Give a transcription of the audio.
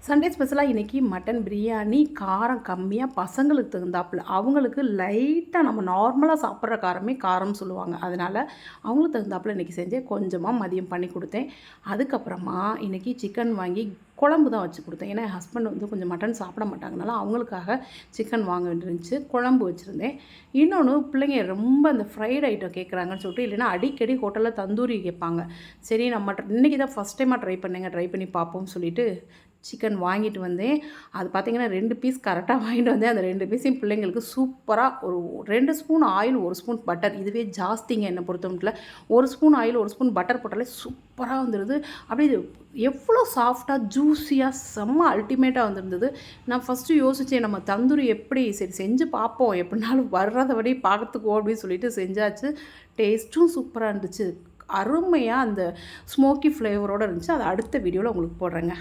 Sunday ஸ்பெஷலாக இன்றைக்கி mutton biryani காரம் கம்மியாக பசங்களுக்கு தகுந்தாப்புல அவங்களுக்கு லைட்டாக நம்ம நார்மலாக சாப்பிட்ற காரமே காரம்னு சொல்லுவாங்க. அதனால் அவங்களுக்கு தகுந்தாப்புல இன்றைக்கி செஞ்சேன். கொஞ்சமாக மதியம் பண்ணி கொடுத்தேன். அதுக்கப்புறமா இன்றைக்கி சிக்கன் வாங்கி குழம்பு தான் வச்சு கொடுத்தேன். ஏன்னா என் ஹஸ்பண்ட் வந்து கொஞ்சம் மட்டன் சாப்பிட மாட்டாங்கனால அவங்களுக்காக சிக்கன் வாங்க வேண்டியிருந்துச்சு. குழம்பு வச்சுருந்தேன். இன்னொன்று பிள்ளைங்க ரொம்ப அந்த ஃப்ரைட் ஐட்டம் கேட்குறாங்கன்னு சொல்லிட்டு, இல்லைன்னா அடிக்கடி ஹோட்டலில் தந்தூரி கேட்பாங்க. சரி நம்ம இன்றைக்கி தான் ஃபஸ்ட் டைமாக ட்ரை பண்ணி பார்ப்போம்னு சொல்லிட்டு சிக்கன் வாங்கிட்டு வந்தேன். அது பார்த்திங்கன்னா 2 பீஸ் கரெக்டாக வாங்கிட்டு வந்தேன். அந்த 2 பீஸையும் பிள்ளைங்களுக்கு சூப்பராக ஒரு 2 ஸ்பூன் ஆயில் 1 ஸ்பூன் பட்டர், இதுவே ஜாஸ்திங்க என்னை பொறுத்தமட்டில். 1 ஸ்பூன் ஆயில் 1 ஸ்பூன் பட்டர் போட்டாலே சூப்பராக வந்துடுது. அப்படியே இது எவ்வளோ சாஃப்டாக ஜூஸியாக செம்ம அல்டிமேட்டாக வந்துருந்தது. நான் ஃபஸ்ட்டு யோசித்தேன், நம்ம தந்தூரி எப்படி சரி செஞ்சு பார்ப்போம், எப்படினாலும் வர்றதை பார்த்துக்குவோம் அப்படின்னு சொல்லிட்டு செஞ்சாச்சு. டேஸ்ட்டும் சூப்பராக இருந்துச்சு. அருமையாக அந்த ஸ்மோக்கி ஃப்ளேவரோடு இருந்துச்சு. அதை அடுத்த வீடியோவில் உங்களுக்கு போடுறேங்க.